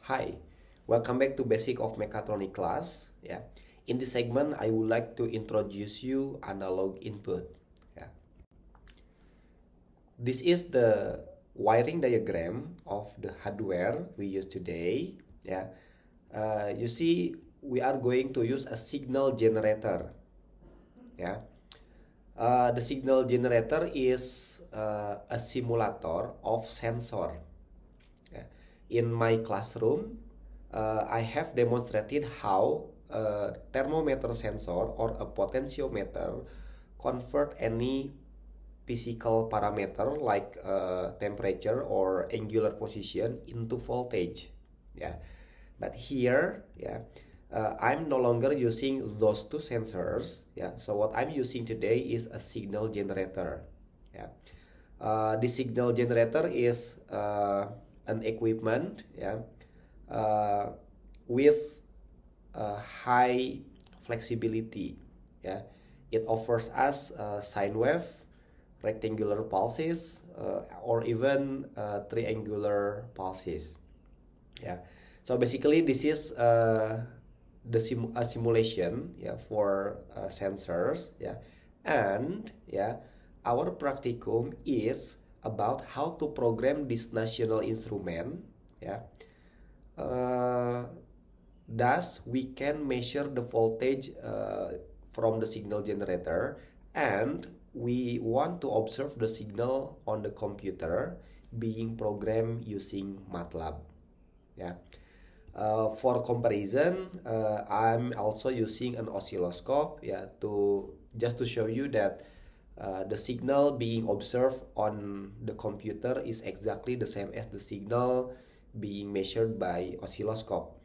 Hi, welcome back to Basic of Mechatronic class. Yeah, in this segment, I would like to introduce you analog input. Yeah, this is the wiring diagram of the hardware we use today. Yeah, you see, we are going to use a signal generator. Yeah, the signal generator is a simulator of sensor. Yeah. In my classroom, I have demonstrated how a thermometer sensor or a potentiometer convert any physical parameter like temperature or angular position into voltage. Yeah, but here, yeah, I'm no longer using those two sensors. Yeah, so what I'm using today is a signal generator. Yeah, the signal generator is an equipment, yeah, with high flexibility. Yeah, it offers us sine wave, rectangular pulses, or even triangular pulses. Yeah, so basically this is a simulation, yeah, for sensors. Yeah, and yeah, our practicum is about how to program this national instrument. Yeah, thus we can measure the voltage from the signal generator, and we want to observe the signal on the computer being programmed using MATLAB. Yeah. For comparison, I'm also using an oscilloscope, yeah, to just to show you that the signal being observed on the computer is exactly the same as the signal being measured by oscilloscope.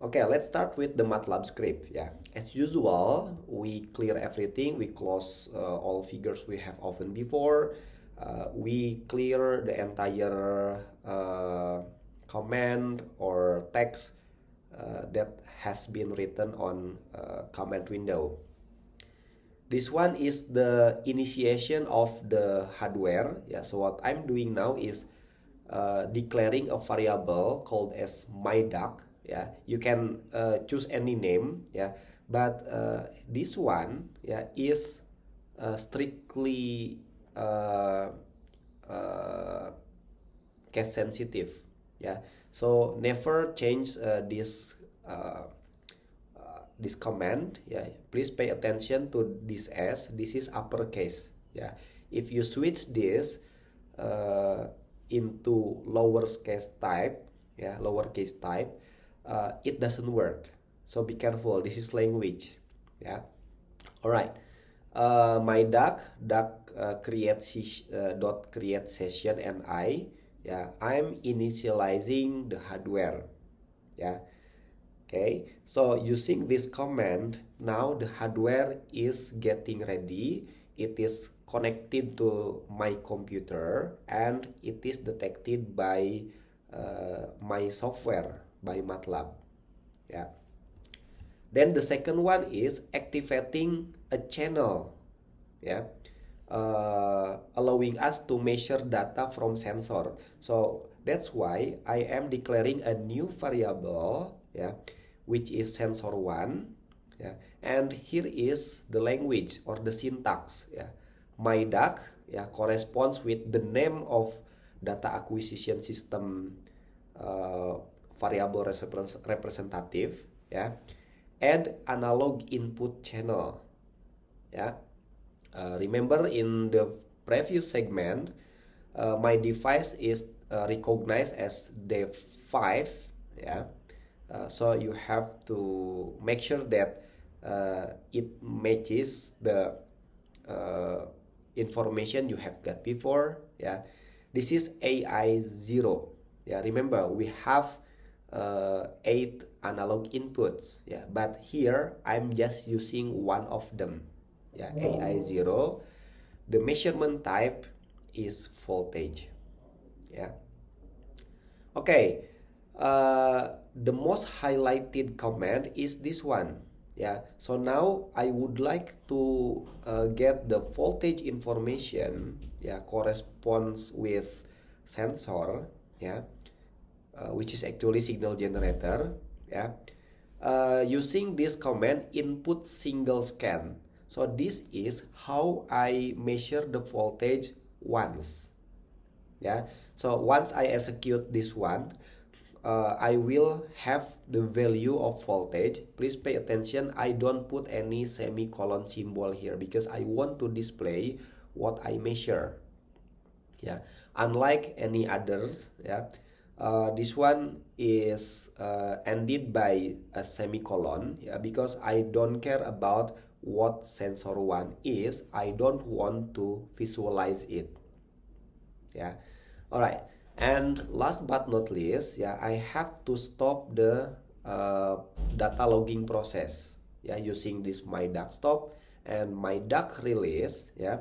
Okay, let's start with the MATLAB script. Yeah, as usual, we clear everything. We close all figures we have opened before. We clear the entire command or text that has been written on command window. This one is the initiation of the hardware. Yeah, so what I'm doing now is declaring a variable called as myDAQ. Yeah, you can choose any name. Yeah, but this one, yeah, is strictly case sensitive. Yeah, so never change this command. Yeah, please pay attention to this S. This is uppercase. Yeah, if you switch this into lowercase type, yeah, lowercase type, it doesn't work. So be careful. This is language. Yeah. All right. myDAQ create session, and I'm initializing the hardware. Yeah. Okay, so using this command, now the hardware is getting ready. It is connected to my computer and it is detected by my software, by MATLAB. Yeah. Then the second one is activating a channel. Yeah. Allowing us to measure data from sensor. So that's why I am declaring a new variable, yeah, which is sensor1. Yeah, and here is the language or the syntax. Yeah, myDAQ, yeah, corresponds with the name of data acquisition system variable representative. Yeah, add analog input channel. Yeah. Remember in the previous segment, my device is recognized as dev5. Yeah, so you have to make sure that it matches the information you have got before. Yeah, this is AI0. Yeah, remember we have 8 analog inputs. Yeah, but here I'm just using one of them. Yeah, AI0. The measurement type is voltage. Yeah. Okay. The most highlighted command is this one. Yeah. So now I would like to get the voltage information. Yeah, corresponds with sensor. yeah, which is actually signal generator, yeah. Using this command input single scan. So this is how I measure the voltage once, yeah. So once I execute this one, I will have the value of voltage. Please pay attention, I don't put any semicolon symbol here because I want to display what I measure, yeah. Unlike any others, yeah, this one is ended by a semicolon, yeah, because I don't care about what sensor one is. I don't want to visualize it, yeah. All right, and last but not least, yeah, I have to stop the data logging process, yeah, using this my duck stop and my duck release, yeah,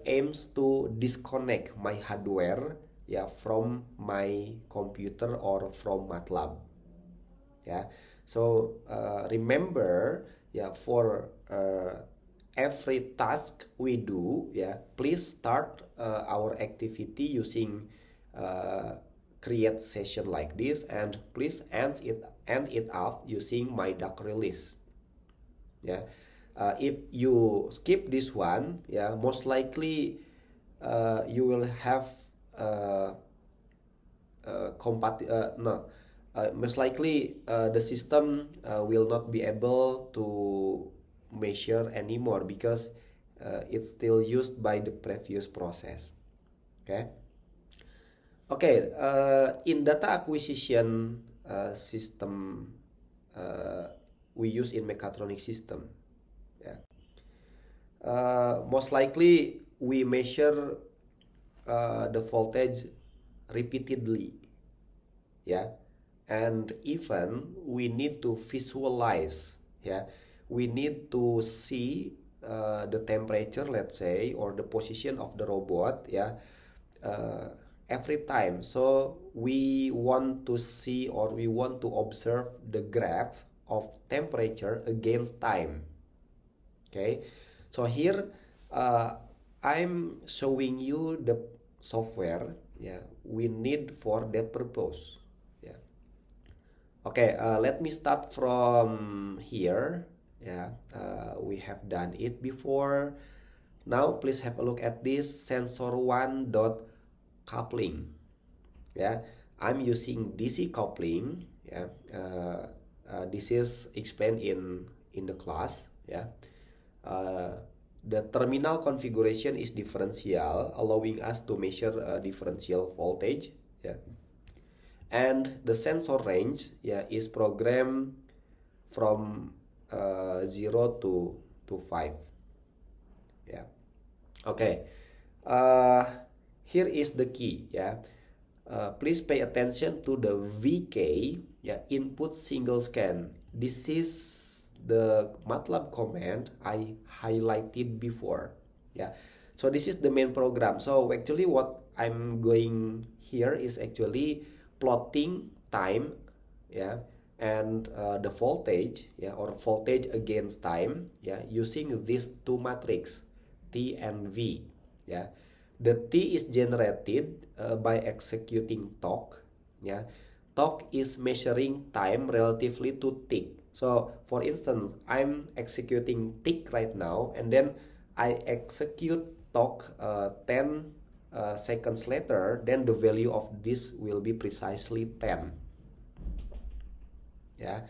aims to disconnect my hardware, yeah, from my computer or from MATLAB, yeah. So remember, yeah, for every task we do, yeah, please start our activity using create session like this, and please end it up using my duck release, yeah. If you skip this one, yeah, most likely you will have uh, no, most likely the system will not be able to measure anymore because it's still used by the previous process. Okay. Okay, in data acquisition system we use in mechatronic system, yeah. Most likely we measure the voltage repeatedly, yeah, and even we need to visualize, yeah, we need to see the temperature, let's say, or the position of the robot, yeah, uh, every time. So we want to see or we want to observe the graph of temperature against time, okay. So here I'm showing you the software, yeah, we need for that purpose, yeah. Okay, let me start from here, yeah. We have done it before. Now please have a look at this sensor one dot coupling, yeah. I'm using DC coupling, yeah. This is explained in the class, yeah. The terminal configuration is differential, allowing us to measure differential voltage, yeah. And the sensor range, yeah, is programmed from 0 to 5, yeah. Okay, uh, here is the key, yeah. Please pay attention to the VK, yeah, input single scan. This is the MATLAB command I highlighted before, yeah. So this is the main program. So actually what I'm going here is actually plotting time, yeah, and the voltage, yeah, or voltage against time, yeah, using these two matrix T and V, yeah. The T is generated by executing torque, yeah. Torque is measuring time relatively to tick. So for instance, I'm executing tick right now, and then I execute torque 10 seconds later, then the value of this will be precisely 10, yeah.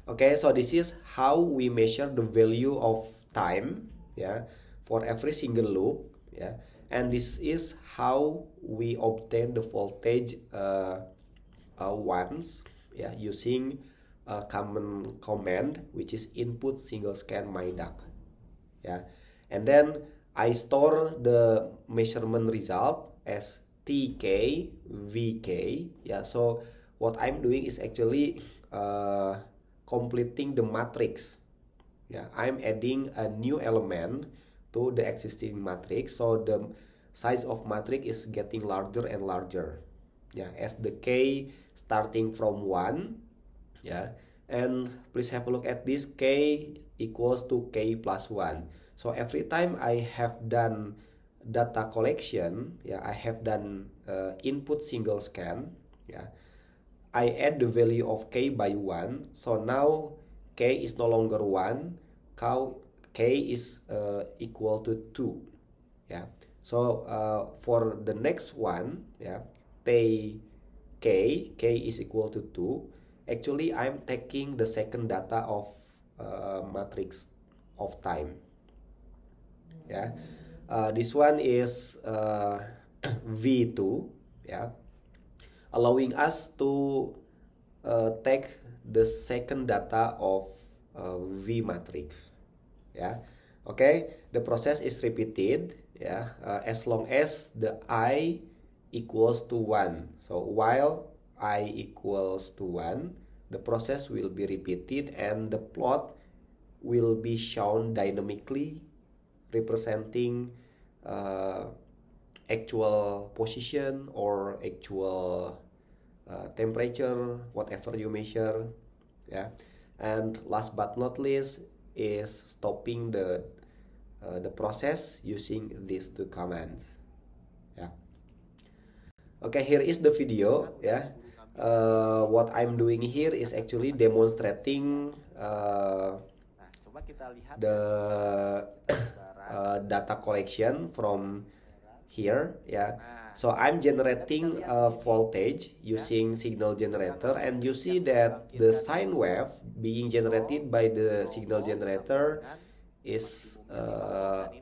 Okay, so this is how we measure the value of time, yeah, for every single loop, yeah. And this is how we obtain the voltage once, yeah, using a common command which is input single scan my duck, yeah. And then I store the measurement result as TK VK, yeah. So what I'm doing is actually completing the matrix, yeah. I'm adding a new element to the existing matrix, so the size of matrix is getting larger and larger, yeah, as the K starting from 1, yeah. And please have a look at this, K equals to K plus 1. So every time I have done data collection, yeah, I have done input single scan, yeah. I add the value of k by 1, so now k is no longer 1, k is equal to 2, yeah. So for the next one, yeah, k is equal to 2. Actually, I'm taking the second data of matrix of time, yeah. This one is V2, yeah, allowing us to take the second data of V matrix, yeah. Okay, the process is repeated, yeah, as long as the I equals to 1. So while I equals to 1, the process will be repeated and the plot will be shown dynamically, representing actual position or actual temperature, whatever you measure, yeah. And last but not least is stopping the process using these two commands, yeah. Okay, here is the video, yeah. What I'm doing here is actually demonstrating the data collection from here, yeah. So I'm generating a voltage using signal generator, and you see that the sine wave being generated by the signal generator is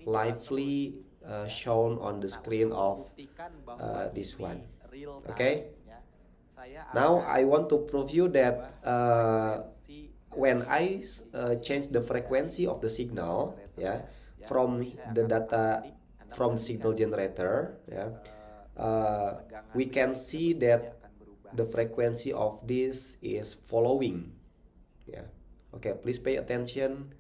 lively shown on the screen of this one. Okay, now I want to prove you that when I change the frequency of the signal, yeah, from the data from the signal generator, yeah, we can see that the frequency of this is following, yeah. Okay, please pay attention.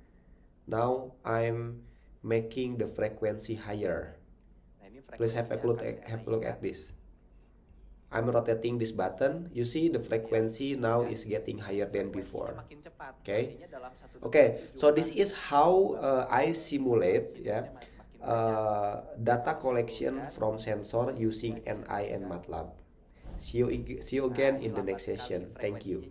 Now I'm making the frequency higher. Please have a look at this. I'm rotating this button. You see the frequency now is getting higher than before. Okay. Okay. So this is how I simulate, yeah, data collection from sensor using NI and MATLAB. See you again in the next session. Thank you.